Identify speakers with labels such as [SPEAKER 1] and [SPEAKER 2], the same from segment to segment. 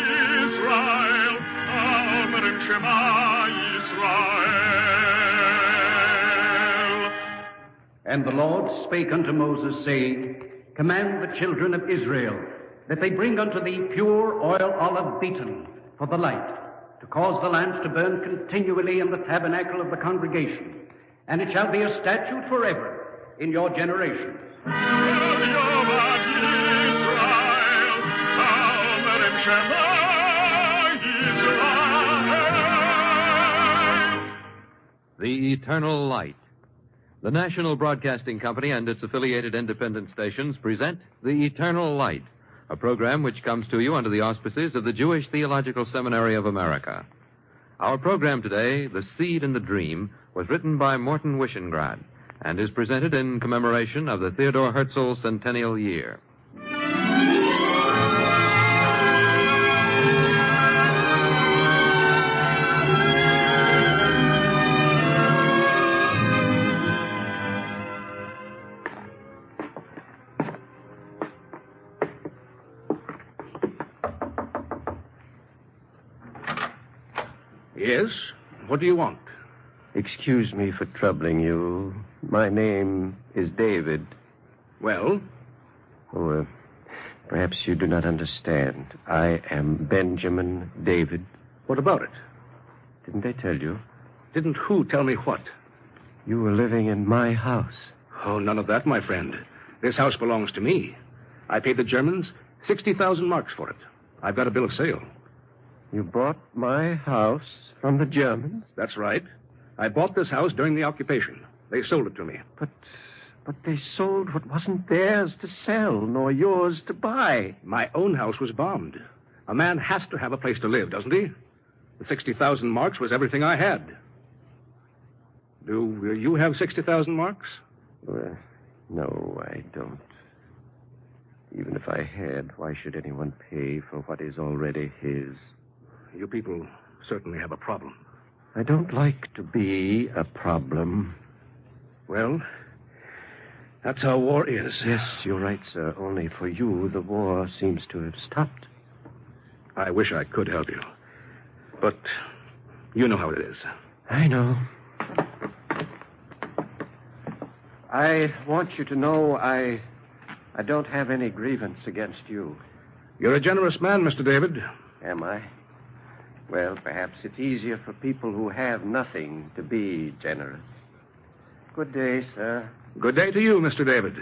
[SPEAKER 1] Israel, Omer Shema Israel.
[SPEAKER 2] And the Lord spake unto Moses, saying, Command the children of Israel that they bring unto thee pure olive beaten for the light, to cause the lamps to burn continually in the tabernacle of the congregation. And it shall be a statute forever in your generation.
[SPEAKER 3] The Eternal Light. The National Broadcasting Company and its affiliated independent stations present The Eternal Light, a program which comes to you under the auspices of the Jewish Theological Seminary of America. Our program today, The Seed and the Dream, was written by Morton Wishengrad and is presented in commemoration of the Theodor Herzl centennial year.
[SPEAKER 4] Yes? What do you want?
[SPEAKER 5] Excuse me for troubling you. My name is David.
[SPEAKER 4] Well?
[SPEAKER 5] Oh, perhaps you do not understand. I am Benjamin David.
[SPEAKER 4] What about it?
[SPEAKER 5] Didn't I tell you?
[SPEAKER 4] Didn't who tell me what?
[SPEAKER 5] You were living in my house.
[SPEAKER 4] Oh, none of that, my friend. This house belongs to me. I paid the Germans 60,000 marks for it. I've got a bill of sale.
[SPEAKER 5] You bought my house from the Germans?
[SPEAKER 4] That's right. I bought this house during the occupation. They sold it to me.
[SPEAKER 5] But they sold what wasn't theirs to sell, nor yours to buy.
[SPEAKER 4] My own house was bombed. A man has to have a place to live, doesn't he? The 60,000 marks was everything I had. Do you have 60,000 marks?
[SPEAKER 5] Well, no, I don't. Even if I had, why should anyone pay for what is already his?
[SPEAKER 4] You people certainly have a problem.
[SPEAKER 5] I don't like to be a problem.
[SPEAKER 4] Well, that's how war is.
[SPEAKER 5] Yes, you're right, sir. Only for you, the war seems to have stopped.
[SPEAKER 4] I wish I could help you. But you know how it is.
[SPEAKER 5] I know. I want you to know I don't have any grievance against you.
[SPEAKER 4] You're a generous man, Mr. David.
[SPEAKER 5] Am I? Well, perhaps it's easier for people who have nothing to be generous. Good day, sir.
[SPEAKER 4] Good day to you, Mr. David.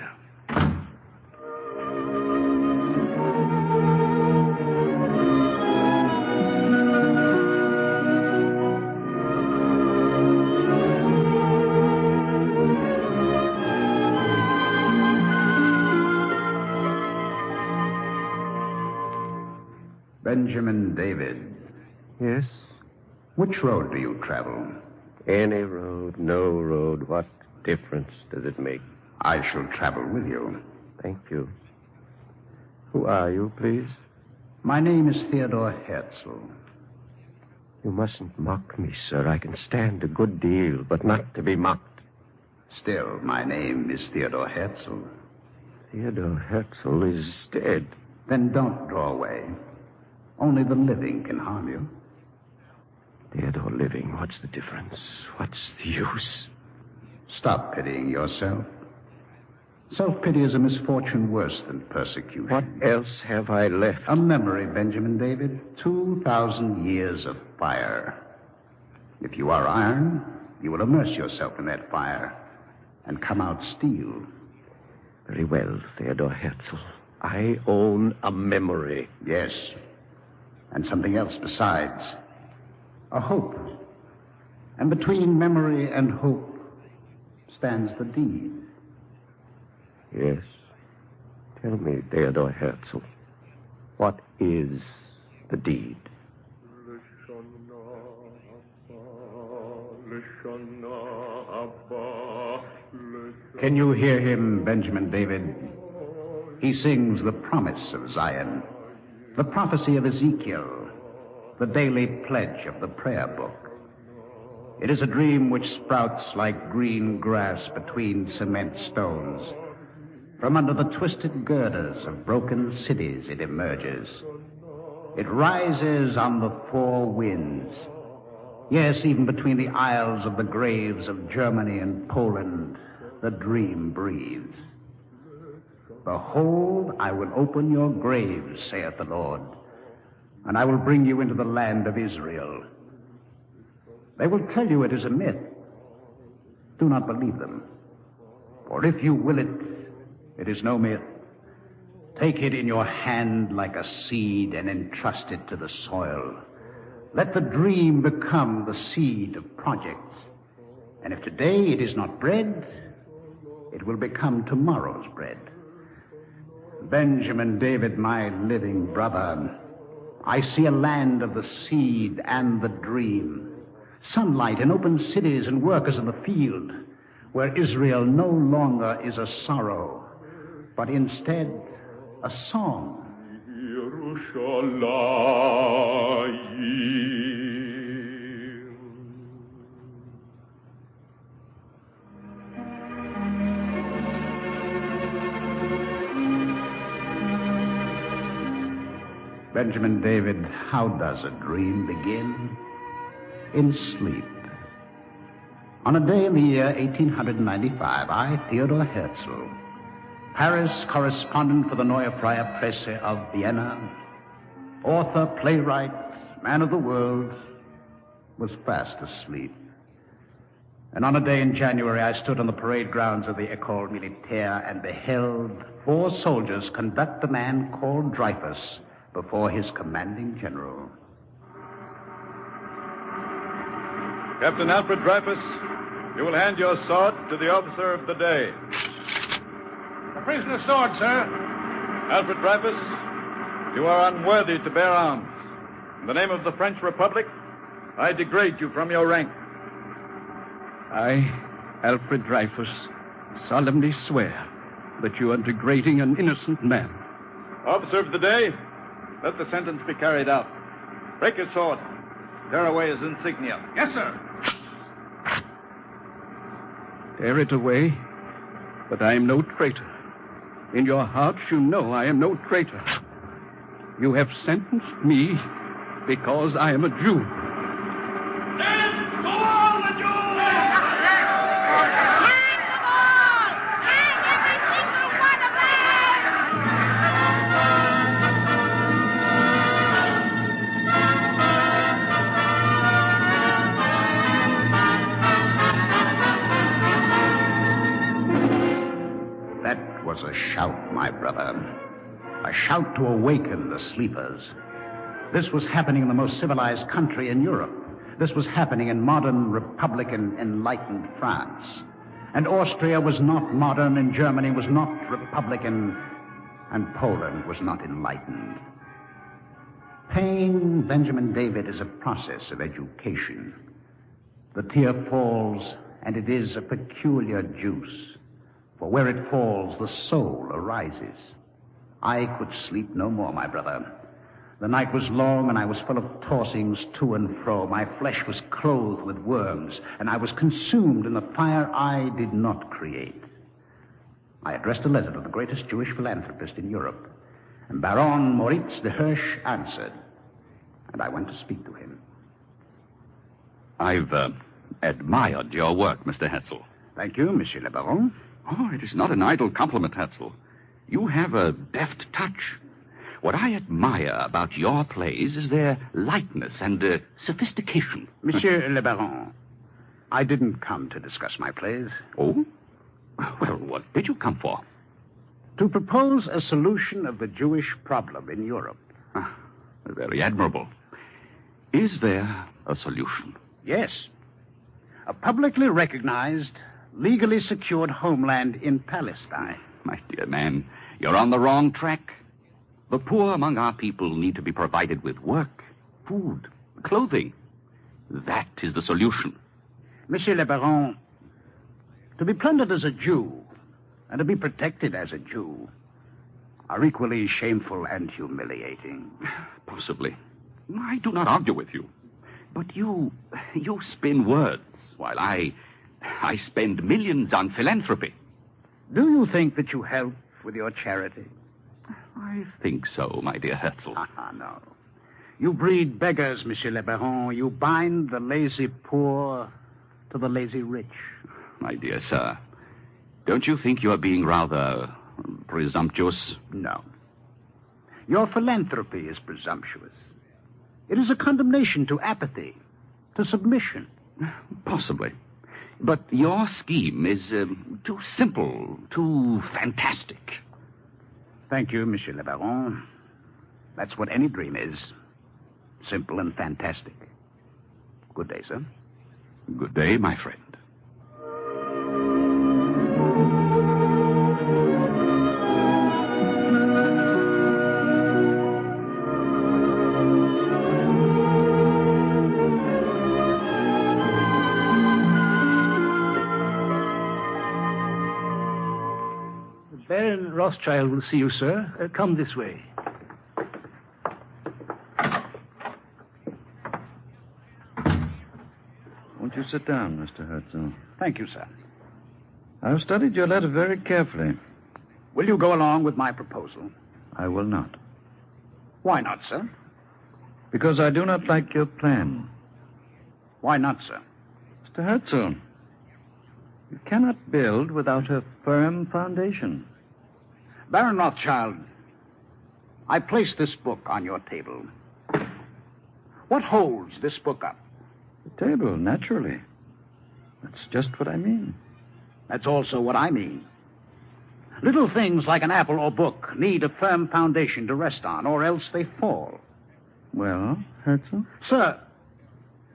[SPEAKER 2] Benjamin David.
[SPEAKER 5] Yes?
[SPEAKER 2] Which road do you travel?
[SPEAKER 5] Any road, no road. What difference does it make?
[SPEAKER 2] I shall travel with you.
[SPEAKER 5] Thank you. Who are you, please?
[SPEAKER 2] My name is Theodor Herzl.
[SPEAKER 5] You mustn't mock me, sir. I can stand a good deal, but not to be mocked.
[SPEAKER 2] Still, my name is Theodor Herzl.
[SPEAKER 5] Theodor Herzl is dead.
[SPEAKER 2] Then don't draw away. Only the living can harm you.
[SPEAKER 5] Theodore living, what's the difference? What's the use?
[SPEAKER 2] Stop pitying yourself. Self-pity is a misfortune worse than persecution.
[SPEAKER 5] What else have I left?
[SPEAKER 2] A memory, Benjamin David. 2,000 years of fire. If you are iron, you will immerse yourself in that fire and come out steel.
[SPEAKER 5] Very well, Theodor Herzl. I own a memory.
[SPEAKER 2] Yes. And something else besides. A hope. And between memory and hope stands the deed.
[SPEAKER 5] Yes. Tell me, Theodor Herzl, what is the deed?
[SPEAKER 2] Can you hear him, Benjamin David? He sings the promise of Zion, the prophecy of Ezekiel, the daily pledge of the prayer book. It is a dream which sprouts like green grass between cement stones. From under the twisted girders of broken cities it emerges. It rises on the four winds. Yes, even between the isles of the graves of Germany and Poland, the dream breathes. Behold, I will open your graves, saith the Lord, and I will bring you into the land of Israel. They will tell you it is a myth. Do not believe them. For if you will it, it is no myth. Take it in your hand like a seed and entrust it to the soil. Let the dream become the seed of projects. And if today it is not bread, it will become tomorrow's bread. Benjamin David, my living brother, I see a land of the seed and the dream, sunlight in open cities and workers in the field, where Israel no longer is a sorrow, but instead a song. Benjamin David, how does a dream begin? In sleep. On a day in the year 1895, I, Theodor Herzl, Paris correspondent for the Neue Freie Presse of Vienna, author, playwright, man of the world, was fast asleep. And on a day in January, I stood on the parade grounds of the École Militaire and beheld 4 soldiers conduct a man called Dreyfus before his commanding general.
[SPEAKER 6] Captain Alfred Dreyfus, you will hand your sword to the officer of the day.
[SPEAKER 1] The prisoner's sword, sir.
[SPEAKER 6] Alfred Dreyfus, you are unworthy to bear arms. In the name of the French Republic, I degrade you from your rank.
[SPEAKER 7] I, Alfred Dreyfus, solemnly swear that you are degrading an innocent man.
[SPEAKER 6] Officer of the day, let the sentence be carried out. Break his sword. Tear away his insignia.
[SPEAKER 1] Yes, sir.
[SPEAKER 7] Tear it away, but I am no traitor. In your hearts you know I am no traitor. You have sentenced me because I am a Jew.
[SPEAKER 1] Then to all the Jews!
[SPEAKER 2] Was a shout, my brother. A shout to awaken the sleepers. This was happening in the most civilized country in Europe. This was happening in modern, republican, enlightened France. And Austria was not modern, and Germany was not republican, and Poland was not enlightened. Pain, Benjamin David, is a process of education. The tear falls, and it is a peculiar juice. For where it falls, the soul arises. I could sleep no more, my brother. The night was long, and I was full of tossings to and fro. My flesh was clothed with worms, and I was consumed in the fire I did not create. I addressed a letter to the greatest Jewish philanthropist in Europe, and Baron Moritz de Hirsch answered, and I went to speak to him.
[SPEAKER 8] I've admired your work, Mr. Hetzel.
[SPEAKER 2] Thank you, Monsieur le Baron.
[SPEAKER 8] Oh, it is not an idle compliment, Hetzel. You have a deft touch. What I admire about your plays is their lightness and sophistication.
[SPEAKER 2] Monsieur le Baron, I didn't come to discuss my plays.
[SPEAKER 8] Oh? Well, what did you come for?
[SPEAKER 2] To propose a solution of the Jewish problem in Europe.
[SPEAKER 8] Ah, very admirable. Is there a solution?
[SPEAKER 2] Yes. A publicly recognized, legally secured homeland in Palestine.
[SPEAKER 8] My dear man, you're on the wrong track. The poor among our people need to be provided with work, food, clothing. That is the solution.
[SPEAKER 2] Monsieur le Baron, to be plundered as a Jew and to be protected as a Jew are equally shameful and humiliating.
[SPEAKER 8] Possibly. I do not argue with you. But you spin words while I spend millions on philanthropy.
[SPEAKER 2] Do you think that you help with your charity?
[SPEAKER 8] I think so, my dear Herzl.
[SPEAKER 2] No. You breed beggars, Monsieur le Baron. You bind the lazy poor to the lazy rich.
[SPEAKER 8] My dear sir, don't you think you're being rather presumptuous?
[SPEAKER 2] No. Your philanthropy is presumptuous. It is a condemnation to apathy, to submission.
[SPEAKER 8] Possibly. But your scheme is too simple, too fantastic.
[SPEAKER 2] Thank you, Monsieur le Baron. That's what any dream is. Simple and fantastic. Good day, sir.
[SPEAKER 8] Good day, my friend.
[SPEAKER 9] Baron Rothschild will see you, sir. Come this way.
[SPEAKER 10] Won't you sit down, Mr. Herzl?
[SPEAKER 2] Thank you, sir.
[SPEAKER 10] I've studied your letter very carefully.
[SPEAKER 2] Will you go along with my proposal?
[SPEAKER 10] I will not.
[SPEAKER 2] Why not, sir?
[SPEAKER 10] Because I do not like your plan.
[SPEAKER 2] Why not, sir?
[SPEAKER 10] Mr. Herzl, you cannot build without a firm foundation.
[SPEAKER 2] Baron Rothschild, I place this book on your table. What holds this book up?
[SPEAKER 10] The table, naturally. That's just what I mean.
[SPEAKER 2] That's also what I mean. Little things like an apple or book need a firm foundation to rest on, or else they fall.
[SPEAKER 10] Well, Herzl?
[SPEAKER 2] Sir,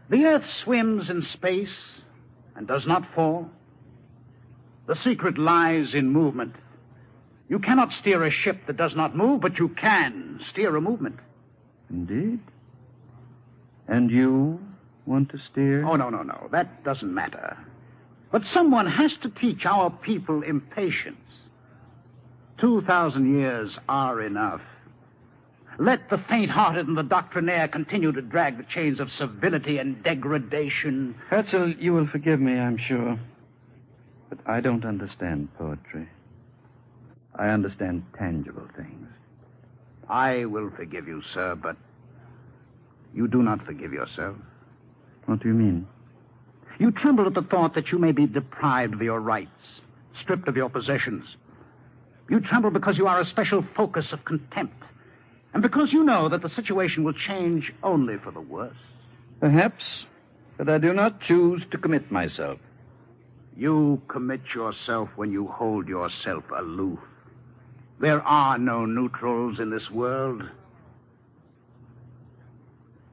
[SPEAKER 2] the earth swims in space and does not fall. The secret lies in movement. You cannot steer a ship that does not move, but you can steer a movement.
[SPEAKER 10] Indeed? And you want to steer?
[SPEAKER 2] Oh, no. That doesn't matter. But someone has to teach our people impatience. 2,000 years are enough. Let the faint-hearted and the doctrinaire continue to drag the chains of servility and degradation.
[SPEAKER 10] Herzl, you will forgive me, I'm sure. But I don't understand poetry. I understand tangible things.
[SPEAKER 2] I will forgive you, sir, but you do not forgive yourself.
[SPEAKER 10] What do you mean?
[SPEAKER 2] You tremble at the thought that you may be deprived of your rights, stripped of your possessions. You tremble because you are a special focus of contempt, and because you know that the situation will change only for the worse.
[SPEAKER 10] Perhaps, but I do not choose to commit myself.
[SPEAKER 2] You commit yourself when you hold yourself aloof. There are no neutrals in this world.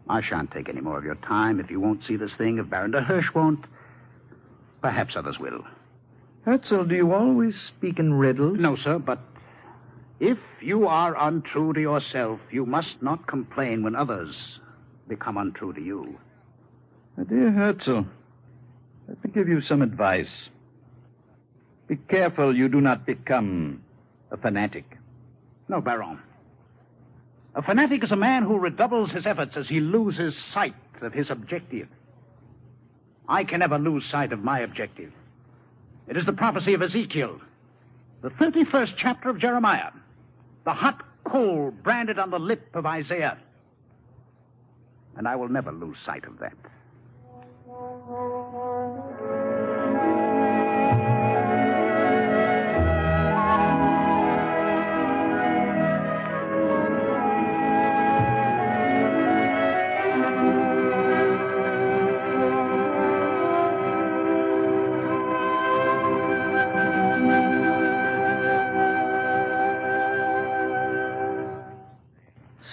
[SPEAKER 2] I shan't take any more of your time if you won't see this thing. If Baron de Hirsch won't, perhaps others will.
[SPEAKER 10] Herzl, do you always speak in riddles?
[SPEAKER 2] No, sir, but if you are untrue to yourself, you must not complain when others become untrue to you.
[SPEAKER 10] My dear Herzl, let me give you some advice. Be careful you do not become a fanatic.
[SPEAKER 2] No, Baron. A fanatic is a man who redoubles his efforts as he loses sight of his objective. I can never lose sight of my objective. It is the prophecy of Ezekiel, the 31st chapter of Jeremiah, the hot coal branded on the lip of Isaiah. And I will never lose sight of that.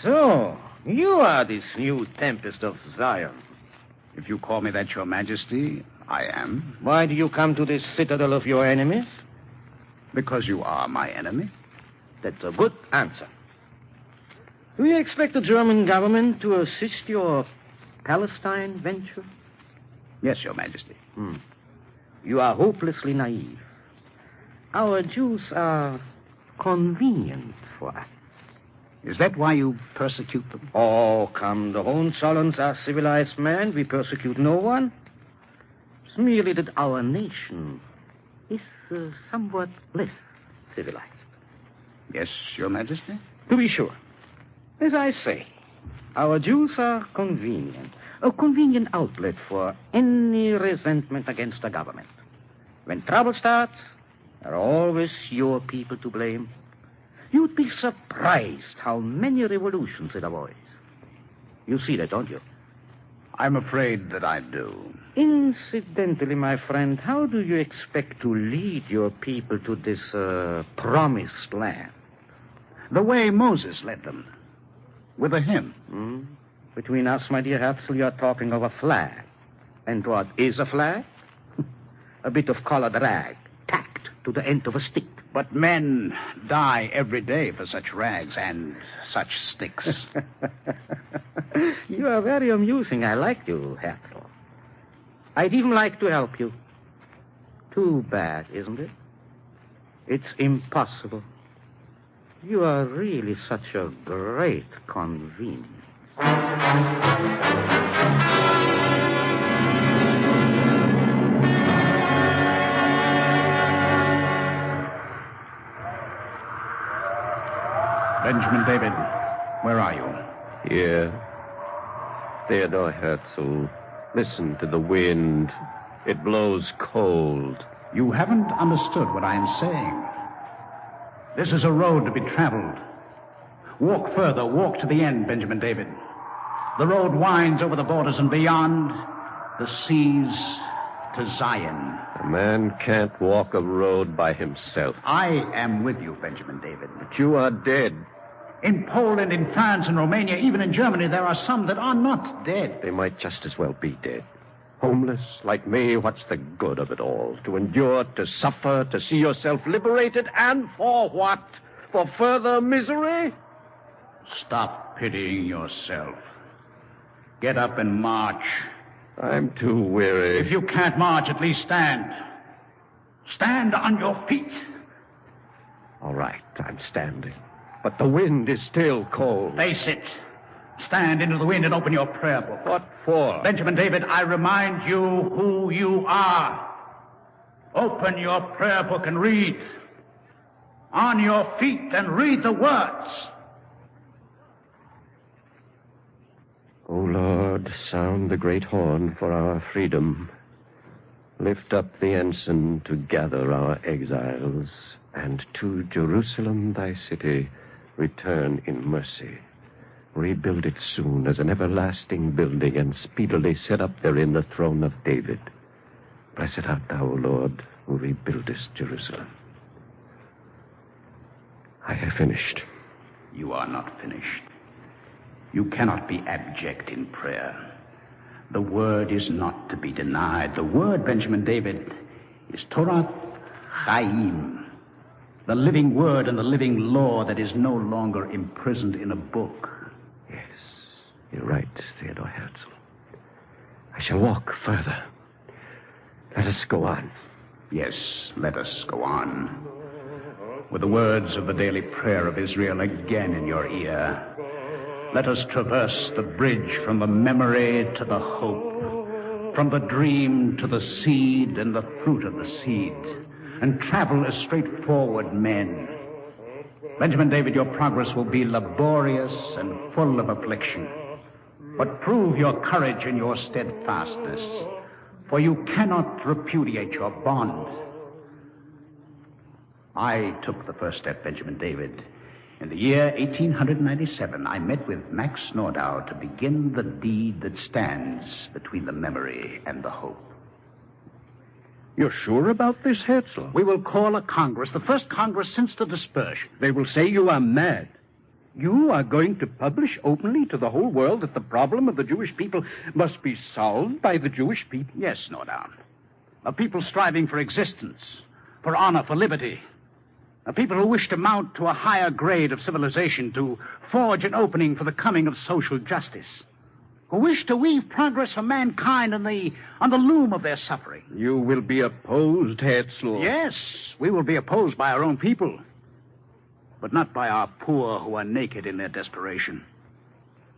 [SPEAKER 5] So, you are this new Tempest of Zion.
[SPEAKER 2] If you call me that, Your Majesty, I am.
[SPEAKER 5] Why do you come to this citadel of your enemies?
[SPEAKER 2] Because you are my enemy.
[SPEAKER 5] That's a good answer. Do you expect the German government to assist your Palestine venture?
[SPEAKER 2] Yes, Your Majesty.
[SPEAKER 5] You are hopelessly naive. Our Jews are convenient for us.
[SPEAKER 2] Is that why you persecute them?
[SPEAKER 5] Oh, come. The Hohenzollerns are civilized men. We persecute no one. It's merely that our nation is somewhat less civilized.
[SPEAKER 2] Yes, Your Majesty.
[SPEAKER 5] To be sure. As I say, Our Jews are convenient. A convenient outlet for any resentment against the government. When trouble starts, there are always your people to blame. You'd be surprised how many revolutions it avoids. You see that, don't you?
[SPEAKER 2] I'm afraid that I do.
[SPEAKER 5] Incidentally, my friend, how do you expect to lead your people to this promised land?
[SPEAKER 2] The way Moses led them. With a hymn.
[SPEAKER 5] Between us, my dear Herzl, you're talking of a flag. And what is a flag? A bit of colored rag, tacked to the end of a stick.
[SPEAKER 2] But men die every day for such rags and such sticks.
[SPEAKER 5] You are very amusing. I like you, Herzl. I'd even like to help you. Too bad, isn't it? It's impossible. You are really such a great convenience.
[SPEAKER 2] Benjamin David, where are you?
[SPEAKER 11] Here. Theodore Herzl, listen to the wind. It blows cold.
[SPEAKER 2] You haven't understood what I am saying. This is a road to be traveled. Walk further, walk to the end, Benjamin David. The road winds over the borders and beyond the seas to Zion.
[SPEAKER 11] A man can't walk a road by himself.
[SPEAKER 2] I am with you, Benjamin David.
[SPEAKER 11] But you are dead.
[SPEAKER 2] In Poland, in France, in Romania, even in Germany, there are some that are not dead.
[SPEAKER 11] They might just as well be dead. Homeless, like me, what's the good of it all? To endure, to suffer, to see yourself liberated, and for what? For further misery?
[SPEAKER 2] Stop pitying yourself. Get up and march.
[SPEAKER 11] I'm too weary.
[SPEAKER 2] If you can't march, at least stand. Stand on your feet.
[SPEAKER 11] All right, I'm standing. But the wind is still cold.
[SPEAKER 2] Face it. Stand into the wind and open your prayer book.
[SPEAKER 11] What for?
[SPEAKER 2] Benjamin David, I remind you who you are. Open your prayer book and read. On your feet and read the words.
[SPEAKER 11] O Lord, sound the great horn for our freedom. Lift up the ensign to gather our exiles, and to Jerusalem, thy city, return in mercy. Rebuild it soon as an everlasting building, and speedily set up therein the throne of David. Blessed art thou, O Lord, who rebuildest Jerusalem. I have finished.
[SPEAKER 2] You are not finished. You cannot be abject in prayer. The word is not to be denied. The word, Benjamin David, is Torah Chaim, the living word and the living law that is no longer imprisoned in a book.
[SPEAKER 11] Yes, you're right, Theodore Herzl. I shall walk further. Let us go on.
[SPEAKER 2] Yes, let us go on. With the words of the daily prayer of Israel again in your ear, let us traverse the bridge from the memory to the hope, from the dream to the seed and the fruit of the seed, and travel as straightforward men. Benjamin David, your progress will be laborious and full of affliction, but prove your courage and your steadfastness, for you cannot repudiate your bond. I took the first step, Benjamin David. In the year 1897, I met with Max Nordau to begin the deed that stands between the memory and the hope.
[SPEAKER 7] You're sure about this, Herzl?
[SPEAKER 2] We will call a Congress, the first Congress since the dispersion.
[SPEAKER 7] They will say you are mad. You are going to publish openly to the whole world that the problem of the Jewish people must be solved by the Jewish people?
[SPEAKER 2] Yes, Nordau. A people striving for existence, for honor, for liberty. A people who wish to mount to a higher grade of civilization, to forge an opening for the coming of social justice. Who wish to weave progress for mankind on the loom of their suffering.
[SPEAKER 7] You will be opposed, Herzl.
[SPEAKER 2] Yes, we will be opposed by our own people, but not by our poor who are naked in their desperation.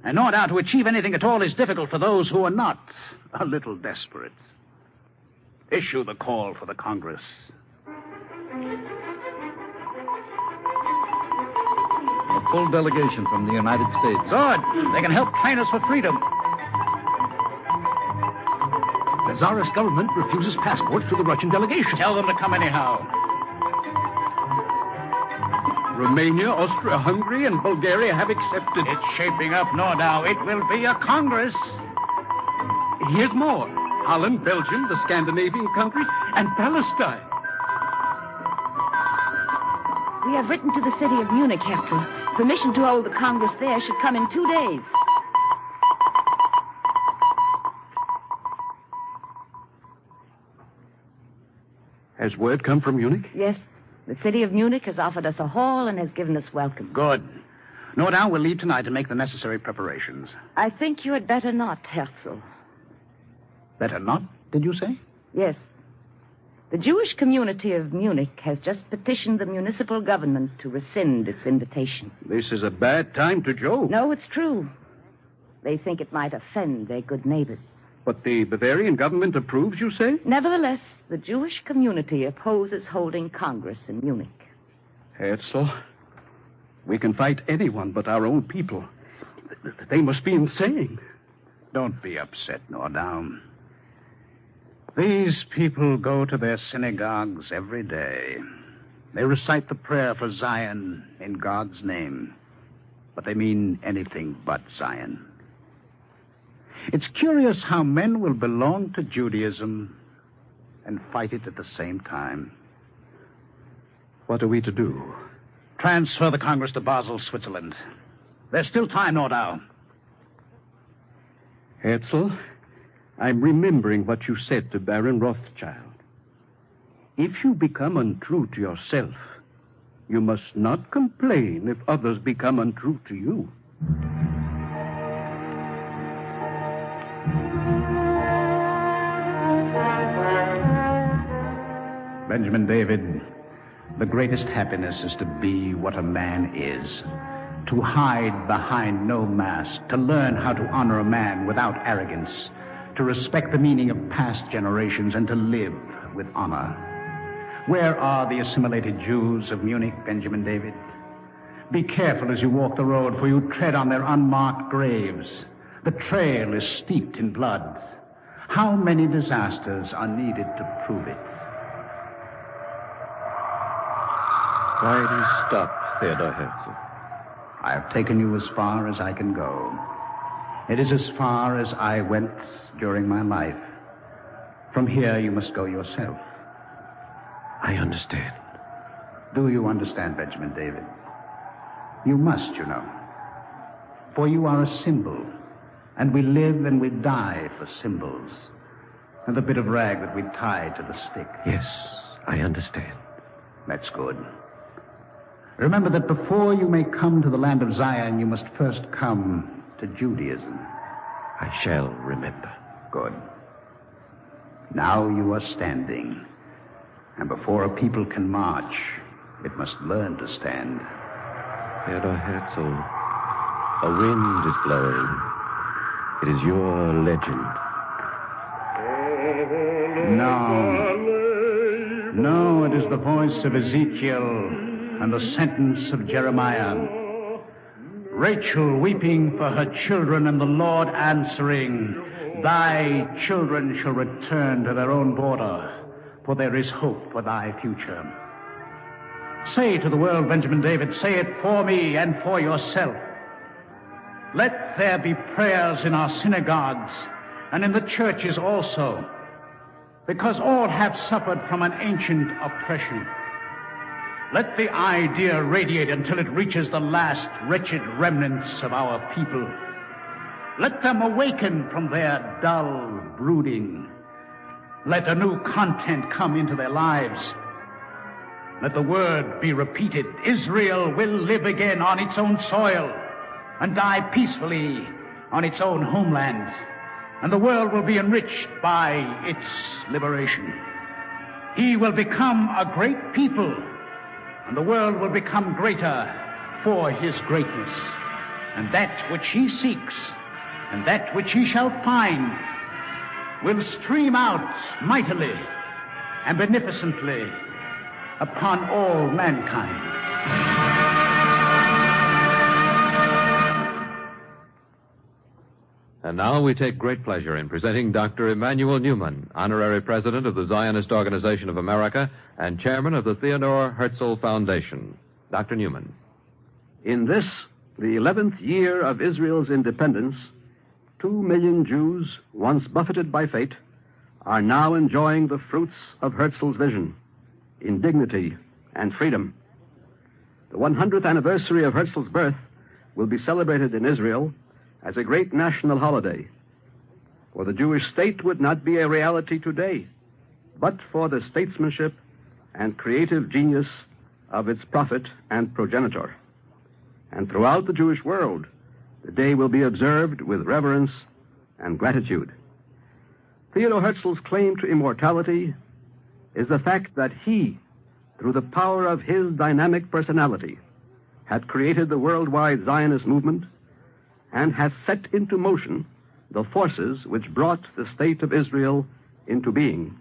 [SPEAKER 2] And no doubt to achieve anything at all is difficult for those who are not a little desperate. Issue the call for the Congress.
[SPEAKER 10] full delegation from the United States.
[SPEAKER 2] Good. They can help train us for freedom.
[SPEAKER 7] The Tsarist government refuses passports to the Russian delegation.
[SPEAKER 2] Tell them to come anyhow.
[SPEAKER 7] Romania, Austria-Hungary, and Bulgaria have accepted.
[SPEAKER 2] It's shaping up, Nordau. It will be a Congress.
[SPEAKER 7] Here's more. Holland, Belgium, the Scandinavian countries, and Palestine.
[SPEAKER 12] We have written to the city of Munich, Herzl. Permission to hold the Congress there should come in 2 days.
[SPEAKER 7] Has word come from Munich?
[SPEAKER 12] Yes. The city of Munich has offered us a hall and has given us welcome.
[SPEAKER 2] Good. Nordau will leave tonight to make the necessary preparations.
[SPEAKER 12] I think you had better not, Herzl.
[SPEAKER 2] Better not, did you say?
[SPEAKER 12] Yes. The Jewish community of Munich has just petitioned the municipal government to rescind its invitation.
[SPEAKER 7] This is a bad time to joke.
[SPEAKER 12] No, it's true. They think it might offend their good neighbors.
[SPEAKER 7] But the Bavarian government approves, you say?
[SPEAKER 12] Nevertheless, the Jewish community opposes holding Congress in Munich.
[SPEAKER 7] Herzl, we can fight anyone but our own people. They must be insane.
[SPEAKER 2] Don't be upset, Nordau. These people go to their synagogues every day. They recite the prayer for Zion in God's name. But they mean anything but Zion. It's curious how men will belong to Judaism and fight it at the same time.
[SPEAKER 7] What are we to do?
[SPEAKER 2] Transfer the Congress to Basel, Switzerland. There's still time, Nordau.
[SPEAKER 7] Herzl, I'm remembering what you said to Baron Rothschild. If you become untrue to yourself, you must not complain if others become untrue to you.
[SPEAKER 2] Benjamin David, the greatest happiness is to be what a man is. To hide behind no mask. To learn how to honor a man without arrogance. To respect the meaning of past generations and to live with honor. Where are the assimilated Jews of Munich, Benjamin David? Be careful as you walk the road, for you tread on their unmarked graves. The trail is steeped in blood. How many disasters are needed to prove it?
[SPEAKER 11] Why do you stop, Theodor Herzl?
[SPEAKER 2] I have taken you as far as I can go. It is as far as I went during my life. From here, you must go yourself.
[SPEAKER 11] I understand.
[SPEAKER 2] Do you understand, Benjamin David? You must, you know. For you are a symbol, and we live and we die for symbols, and the bit of rag that we tie to the stick.
[SPEAKER 11] Yes, I understand.
[SPEAKER 2] That's good. Remember that before you may come to the land of Zion, you must first come to Judaism.
[SPEAKER 11] I shall remember.
[SPEAKER 2] Good. Now you are standing, and before a people can march, it must learn to stand.
[SPEAKER 11] Theodor Herzl, a wind is blowing. It is your legend.
[SPEAKER 2] No, it is the voice of Ezekiel and the sentence of Jeremiah. Rachel weeping for her children and the Lord answering, thy children shall return to their own border, for there is hope for thy future. Say to the world, Benjamin David, say it for me and for yourself. Let there be prayers in our synagogues and in the churches also, because all have suffered from an ancient oppression. Let the idea radiate until it reaches the last wretched remnants of our people. Let them awaken from their dull brooding. Let a new content come into their lives. Let the word be repeated. Israel will live again on its own soil and die peacefully on its own homeland. And the world will be enriched by its liberation. He will become a great people, and the world will become greater for his greatness. And that which he seeks, and that which he shall find, will stream out mightily and beneficently upon all mankind.
[SPEAKER 3] And now we take great pleasure in presenting Dr. Emanuel Newman, Honorary President of the Zionist Organization of America and Chairman of the Theodore Herzl Foundation. Dr. Newman.
[SPEAKER 7] In this, the 11th year of Israel's independence, 2 million Jews, once buffeted by fate, are now enjoying the fruits of Herzl's vision in dignity and freedom. The 100th anniversary of Herzl's birth will be celebrated in Israel as a great national holiday. For the Jewish state would not be a reality today, but for the statesmanship and creative genius of its prophet and progenitor. And throughout the Jewish world, the day will be observed with reverence and gratitude. Theodor Herzl's claim to immortality is the fact that he, through the power of his dynamic personality, had created the worldwide Zionist movement and has set into motion the forces which brought the state of Israel into being.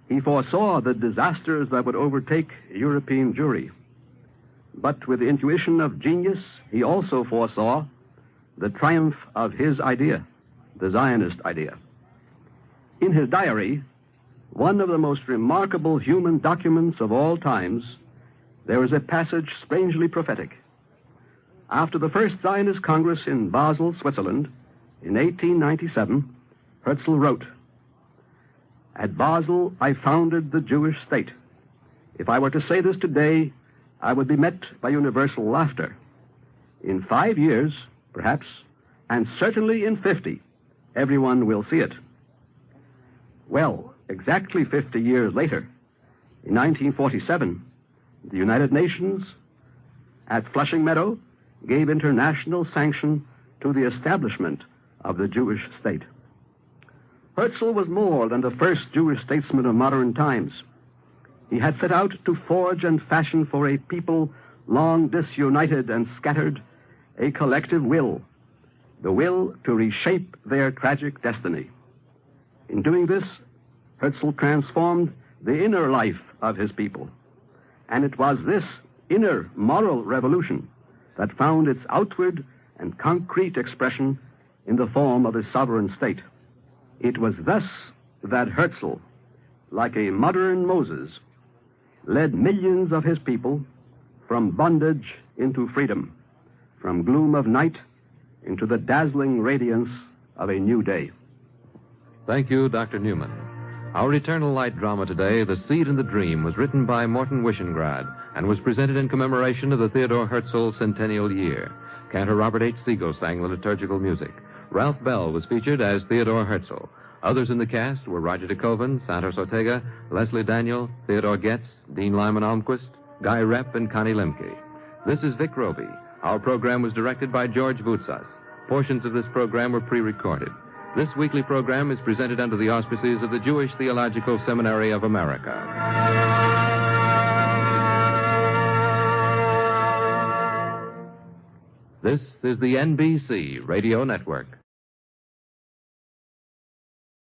[SPEAKER 7] He foresaw the disasters that would overtake European Jewry. But with the intuition of genius, he also foresaw the triumph of his idea, the Zionist idea. In his diary, one of the most remarkable human documents of all times, there is a passage strangely prophetic. After the first Zionist Congress in Basel, Switzerland, in 1897, Herzl wrote, "At Basel, I founded the Jewish state. If I were to say this today, I would be met by universal laughter. In 5 years, perhaps, and certainly in 50, everyone will see it." Well, exactly 50 years later, in 1947, the United Nations at Flushing Meadow gave international sanction to the establishment of the Jewish state. Herzl was more than the first Jewish statesman of modern times. He had set out to forge and fashion for a people long disunited and scattered a collective will, the will to reshape their tragic destiny. In doing this, Herzl transformed the inner life of his people, and it was this inner moral revolution that found its outward and concrete expression in the form of a sovereign state. It was thus that Herzl, like a modern Moses, led millions of his people from bondage into freedom, from gloom of night into the dazzling radiance of a new day.
[SPEAKER 3] Thank you, Dr. Newman. Our Eternal Light drama today, The Seed and the Dream, was written by Morton Wishengrad and was presented in commemoration of the Theodore Herzl centennial year. Cantor Robert H. Siegel sang the liturgical music. Ralph Bell was featured as Theodore Herzl. Others in the cast were Roger DeKoven, Santos Ortega, Leslie Daniel, Theodore Getz, Dean Lyman Almquist, Guy Repp, and Connie Lemke. This is Vic Roby. Our program was directed by George Voutsas. Portions of this program were pre-recorded. This weekly program is presented under the auspices of the Jewish Theological Seminary of America. This is the NBC Radio Network.